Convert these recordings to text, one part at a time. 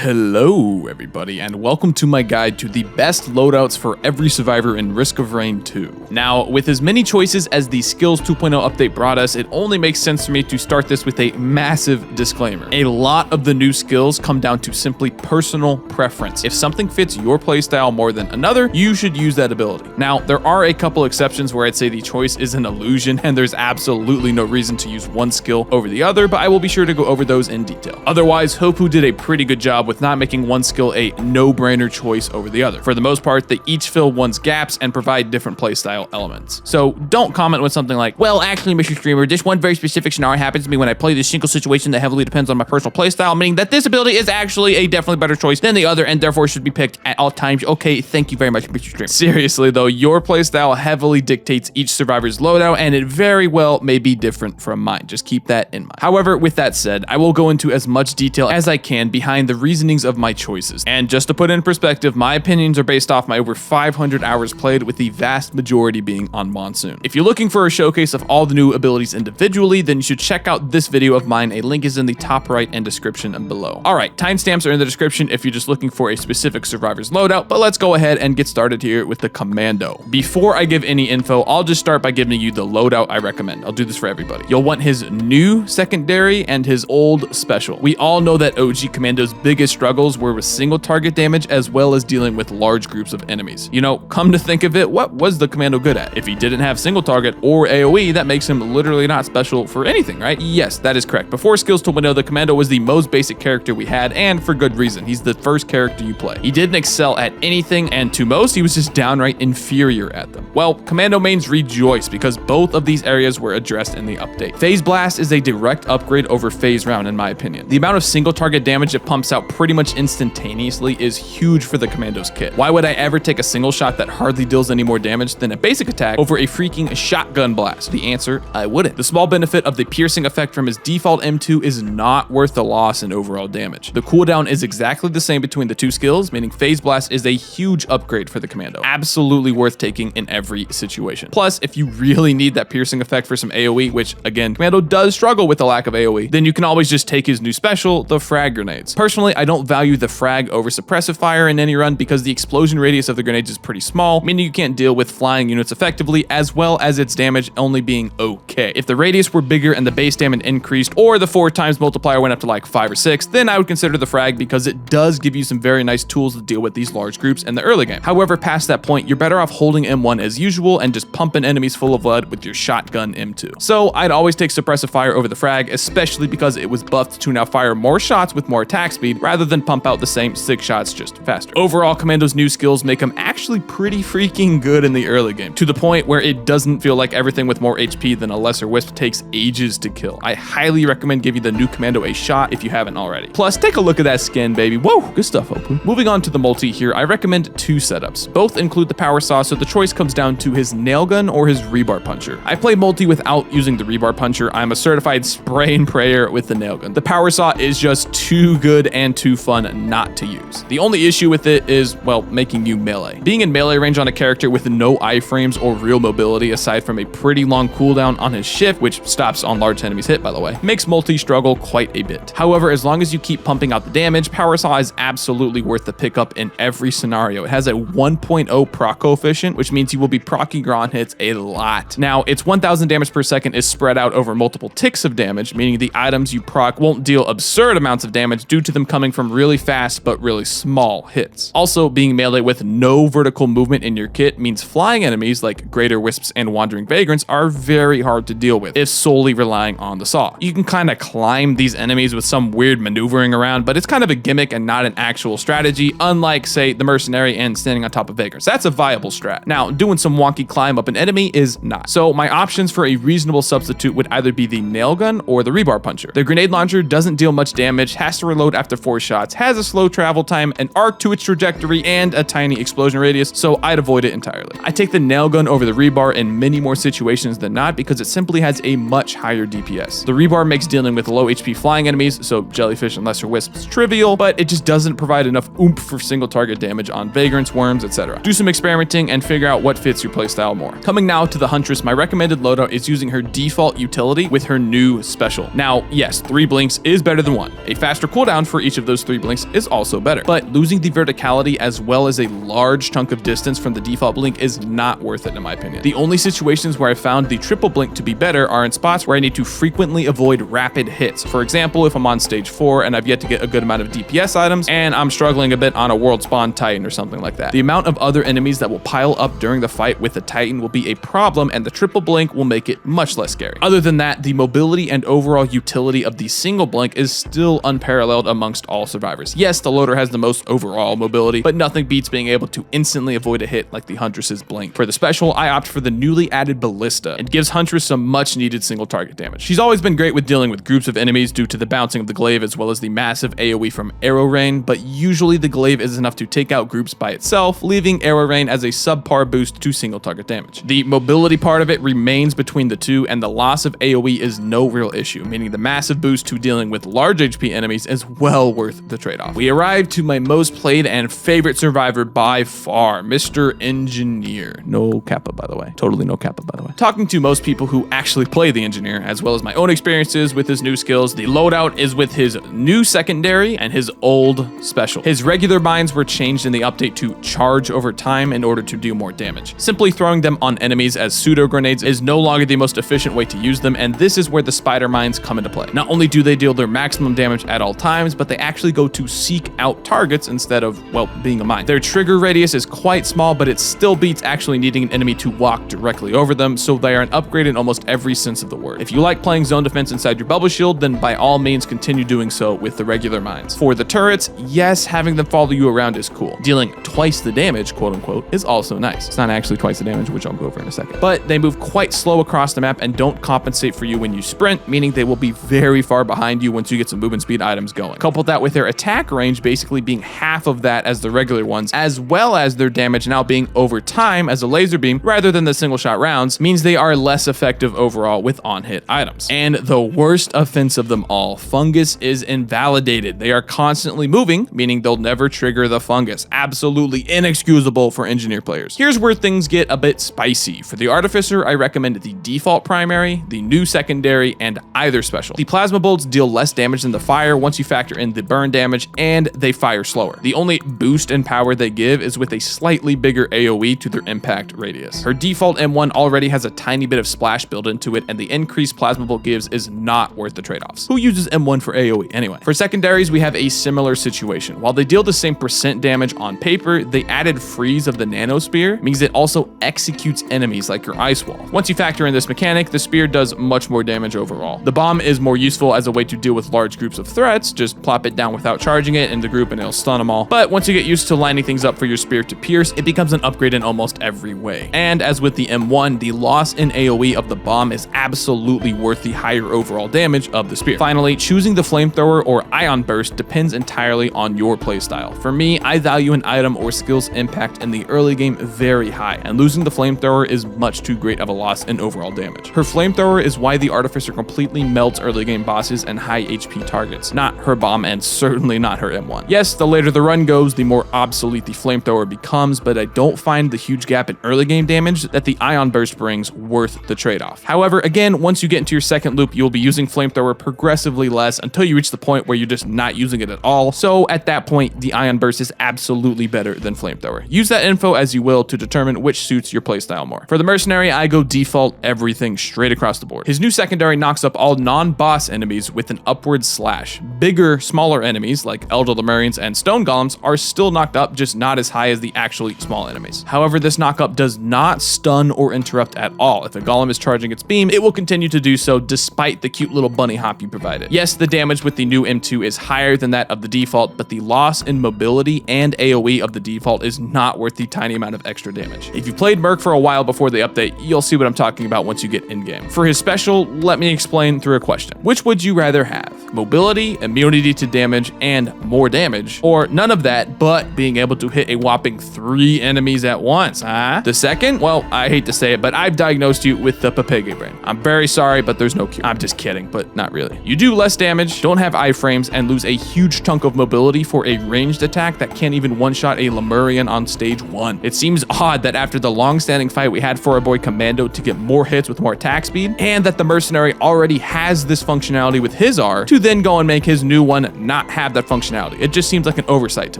Hello everybody, and welcome to my guide to the best loadouts for every survivor in Risk of Rain 2. Now, with as many choices as the Skills 2.0 update brought us, it only makes sense for me to start this with a massive disclaimer. A lot of the new skills come down to simply personal preference. If something fits your playstyle more than another, you should use that ability. Now, there are a couple exceptions where I'd say the choice is an illusion and there's absolutely no reason to use one skill over the other, but I will be sure to go over those in detail. Otherwise, Hopu did a pretty good job with not making one skill a no-brainer choice over the other. For the most part, they each fill one's gaps and provide different playstyle elements. So don't comment with something like, well, actually, Mr. Streamer, this one very specific scenario happens to me when I play this single situation that heavily depends on my personal playstyle, meaning that this ability is actually a definitely better choice than the other and therefore should be picked at all times. Okay, thank you very much, Mr. Streamer. Seriously though, your playstyle heavily dictates each survivor's loadout and it very well may be different from mine. Just keep that in mind. However, with that said, I will go into as much detail as I can behind the reasonings of my choices. And just to put it in perspective, my opinions are based off my over 500 hours played, with the vast majority being on Monsoon. If you're looking for a showcase of all the new abilities individually, then you should check out this video of mine. A link is in the top right and description and below. Alright, timestamps are in the description if you're just looking for a specific survivor's loadout, but let's go ahead and get started here with the Commando. Before I give any info, I'll just start by giving you the loadout I recommend. I'll do this for everybody. You'll want his new secondary and his old special. We all know that OG Commando's biggest struggles were with single target damage as well as dealing with large groups of enemies. You know, come to think of it, what was the Commando good at? If he didn't have single target or AoE, that makes him literally not special for anything, right? Yes, that is correct. Before Skills 2.0, the Commando was the most basic character we had, and for good reason. He's the first character you play. He didn't excel at anything, and to most, he was just downright inferior at them. Well, Commando mains rejoice because both of these areas were addressed in the update. Phase Blast is a direct upgrade over Phase Round in my opinion. The amount of single target damage it pumps out pretty much instantaneously is huge for the Commando's kit. Why would I ever take a single shot that hardly deals any more damage than a basic attack over a freaking shotgun blast? The answer, I wouldn't. The small benefit of the piercing effect from his default M2 is not worth the loss in overall damage. The cooldown is exactly the same between the two skills, meaning Phase Blast is a huge upgrade for the Commando. Absolutely worth taking in every situation. Plus, if you really need that piercing effect for some AoE, which again, Commando does struggle with the lack of AoE, then you can always just take his new special, the frag grenades. Personally, I don't value the frag over suppressive fire in any run because the explosion radius of the grenades is pretty small, meaning you can't deal with flying units effectively, as well as its damage only being okay. If the radius were bigger and the base damage increased, or the 4 times multiplier went up to like 5 or 6, then I would consider the frag because it does give you some very nice tools to deal with these large groups in the early game. However, past that point, you're better off holding M1 as usual and just pumping enemies full of blood with your shotgun M2. So I'd always take suppressive fire over the frag, especially because it was buffed to now fire more shots with more attack speed rather than pump out the same 6 shots just faster. Overall, Commando's new skills make him actually pretty freaking good in the early game, to the point where it doesn't feel like everything with more HP than a lesser wisp takes ages to kill. I highly recommend giving the new Commando a shot if you haven't already. Plus, take a look at that skin, baby. Whoa, good stuff, Hopu. Moving on to the multi here, I recommend 2 setups. Both include the power saw, so the choice comes down to his nail gun or his rebar puncher. I play multi without using the rebar puncher. I'm a certified spray and prayer with the nail gun. The power saw is just too good and too fun not to use. The only issue with it is, well, making you melee. Being in melee range on a character with no iframes or real mobility aside from a pretty long cooldown on his shift, which stops on large enemies hit by the way, makes multi struggle quite a bit. However, as long as you keep pumping out the damage, power saw is absolutely worth the pickup in every scenario. It has a 1.0 proc coefficient, which means you will be proccing your on hits a lot. Now, its 1000 damage per second is spread out over multiple ticks of damage, meaning the items you proc won't deal absurd amounts of damage due to them coming from really fast but really small hits. Also, being melee with no vertical movement in your kit means flying enemies like greater wisps and wandering vagrants are very hard to deal with if solely relying on the saw. You can kind of climb these enemies with some weird maneuvering around, but it's kind of a gimmick and not an actual strategy, unlike say the Mercenary and standing on top of vagrants. That's a viable strat. Now, doing some wonky climb up an enemy is not. So my options for a reasonable substitute would either be the nail gun or the rebar puncher. The grenade launcher doesn't deal much damage, has to reload after 4 shots, has a slow travel time, an arc to its trajectory, and a tiny explosion radius, so I'd avoid it entirely. I take the nail gun over the rebar in many more situations than not because it simply has a much higher DPS. The rebar makes dealing with low HP flying enemies, so jellyfish and lesser wisps, trivial, but it just doesn't provide enough oomph for single target damage on vagrants, worms, etc. Do some experimenting and figure out what fits your playstyle more. Coming now to the Huntress, my recommended loadout is using her default utility with her new special. Now, yes, 3 blinks is better than 1. A faster cooldown for each of those those 3 blinks is also better. But losing the verticality as well as a large chunk of distance from the default blink is not worth it in my opinion. The only situations where I found the triple blink to be better are in spots where I need to frequently avoid rapid hits. For example, if I'm on stage 4 and I've yet to get a good amount of DPS items and I'm struggling a bit on a world spawn Titan or something like that. The amount of other enemies that will pile up during the fight with the Titan will be a problem, and the triple blink will make it much less scary. Other than that, the mobility and overall utility of the single blink is still unparalleled amongst all survivors. Yes, the loader has the most overall mobility, but nothing beats being able to instantly avoid a hit like the Huntress's blink. For the special, I opt for the newly added Ballista. It gives Huntress some much needed single target damage. She's always been great with dealing with groups of enemies due to the bouncing of the glaive as well as the massive AoE from arrow rain, but usually the glaive is enough to take out groups by itself, leaving arrow rain as a subpar boost to single target damage. The mobility part of it remains between the two, and the loss of AoE is no real issue, meaning the massive boost to dealing with large HP enemies is well worth the trade-off. We arrive to my most played and favorite survivor by far, Mr. Engineer. No kappa, by the way. Totally no kappa, by the way. Talking to most people who actually play the Engineer, as well as my own experiences with his new skills, the loadout is with his new secondary and his old special. His regular binds were changed in the update to charge over time in order to do more damage. Simply throwing them on enemies as pseudo grenades is no longer the most efficient way to use them, and this is where the spider mines come into play. Not only do they deal their maximum damage at all times, but they actually go to seek out targets instead of, well, being a mine. Their trigger radius is quite small, but it still beats actually needing an enemy to walk directly over them, so they are an upgrade in almost every sense of the word. If you like playing zone defense inside your bubble shield, then by all means continue doing so with the regular mines. For the turrets, yes, having them follow you around is cool. Dealing twice the damage, quote unquote, is also nice. It's not actually twice the damage, which I'll go over in a second. But they move quite slow across the map and don't compensate for you when you sprint, meaning they will be very far behind you once you get some movement speed items going. Couple that with their attack range basically being half of that as the regular ones, as well as their damage now being over time as a laser beam rather than the single shot rounds, means they are less effective overall with on-hit items. And the worst offense of them all, Fungus is invalidated. They are constantly moving, meaning they'll never trigger the Fungus. Absolutely inexcusable for Engineer players. Here's where things get a bit spicy. For the Artificer, I recommend the default primary, the new secondary, and either special. The plasma bolts deal less damage than the fire once you factor in the burn damage, and they fire slower. The only boost in power they give is with a slightly bigger AoE to their impact radius. Her default M1 already has a tiny bit of splash built into it, and the increased plasma bolt gives is not worth the trade-offs. Who uses M1 for AoE anyway? For secondaries, we have a similar situation. While they deal the same percent damage on paper, the added freeze of the nano spear means it also executes enemies like your ice wall. Once you factor in this mechanic, the spear does much more damage overall. The bomb is more useful as a way to deal with large groups of threats. Just plop it down without charging it in the group and it'll stun them all. But once you get used to lining things up for your spear to pierce, it becomes an upgrade in almost every way. And as with the M1, the loss in AoE of the bomb is absolutely worth the higher overall damage of the spear. Finally, choosing the flamethrower or ion burst depends entirely on your playstyle. For me, I value an item or skill's impact in the early game very high, and losing the flamethrower is much too great of a loss in overall damage. Her flamethrower is why the Artificer completely melts early game bosses and high HP targets, not her bomb and certainly not her M1. Yes, the later the run goes, the more obsolete the flamethrower becomes, but I don't find the huge gap in early game damage that the ion burst brings worth the trade-off. However, again, once you get into your second loop, you'll be using flamethrower progressively less until you reach the point where you're just not using it at all. So at that point, the ion burst is absolutely better than flamethrower. Use that info as you will to determine which suits your playstyle more. For the Mercenary, I go default everything straight across the board. His new secondary knocks up all non-boss enemies with an upward slash. Bigger, smaller enemies like Elder Lemurians and Stone Golems are still knocked up, just not as high as the actually small enemies. However, this knockup does not stun or interrupt at all. If a golem is charging its beam, it will continue to do so despite the cute little bunny hop you provided. Yes, the damage with the new M2 is higher than that of the default, but the loss in mobility and AoE of the default is not worth the tiny amount of extra damage. If you played Merc for a while before the update, you'll see what I'm talking about once you get in-game. For his special, let me explain through a question. Which would you rather have? Mobility, immunity to damage, and more damage, or none of that, but being able to hit a whopping 3 enemies at once, huh? The second? Well, I hate to say it, but I've diagnosed you with the Papege brain. I'm very sorry, but there's no cure. I'm just kidding, but not really. You do less damage, don't have iframes, and lose a huge chunk of mobility for a ranged attack that can't even one-shot a Lemurian on stage 1. It seems odd that after the long-standing fight we had for our boy Commando to get more hits with more attack speed, and that the Mercenary already has this functionality with his R, to then go and make his new one not have that functionality. It just seems like an oversight to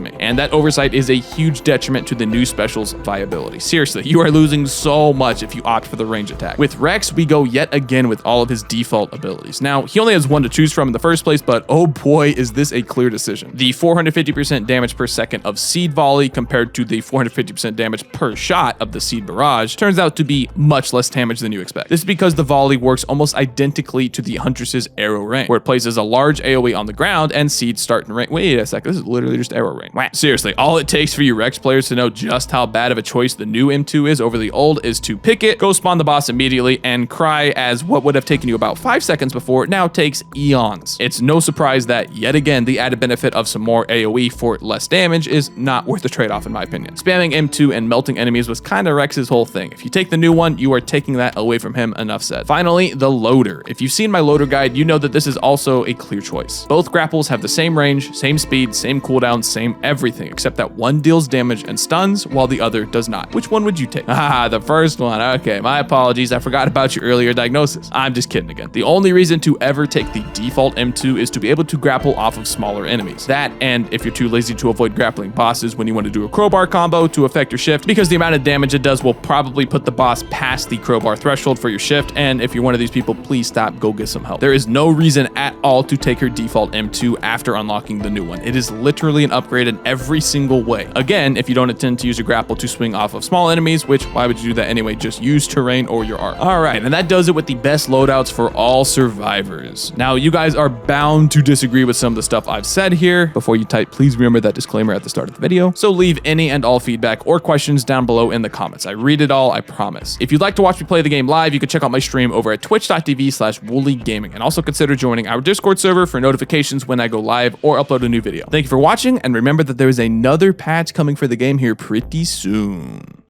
me. And that oversight is a huge detriment to the new special's viability. Seriously, you are losing so much if you opt for the range attack. With Rex, we go yet again with all of his default abilities. Now, he only has one to choose from in the first place, but oh boy, is this a clear decision. The 450% damage per second of Seed Volley compared to the 450% damage per shot of the Seed Barrage turns out to be much less damage than you expect. This is because the volley works almost identically to the Huntress's arrow rain, where it places a large AoE on the ground and seeds start in rain. Wait a second, this is literally just arrow rain. Seriously, all it takes for you Rex players to know just how bad of a choice the new M2 is over the old is to pick it, go spawn the boss immediately, and cry as what would have taken you about 5 seconds before now takes eons. It's no surprise that, yet again, the added benefit of some more AoE for less damage is not worth the trade-off in my opinion. Spamming M2 and melting enemies was kinda Rex's whole thing. If you take the new one, you are taking that away from him, enough said. Finally, the loader. If you've seen my loader guide, you know that this is also a clear choice. Both grapples have the same range, same speed, same cooldown, same everything, except that one deals damage and stuns while the other does not. Which one would you take? Ah, the first one. Okay, my apologies. I forgot about your earlier diagnosis. I'm just kidding again. The only reason to ever take the default M2 is to be able to grapple off of smaller enemies. That, and if you're too lazy to avoid grappling bosses when you want to do a crowbar combo to affect your shift, because the amount of damage it does will probably put the boss past the crowbar threshold for your shift, and if you're one of these people, please stop, go get some help. There is no reason at all to take her default M2 after unlocking the new one. It is literally an upgrade in every single way. Again, if you don't intend to use your grapple to swing off of small enemies, which why would you do that anyway? Just use terrain or your arc. All right, and that does it with the best loadouts for all survivors. Now, you guys are bound to disagree with some of the stuff I've said here. Before you type, please remember that disclaimer at the start of the video. So leave any and all feedback or questions down below in the comments. I read it all, I promise. If you'd like to watch me play the game live, you can check out my stream over at twitch.tv/Woolie Gaming, and also consider joining our Discord server for notifications when I go live or upload a new video. Thank you for watching, and remember that there is another patch coming for the game here pretty soon.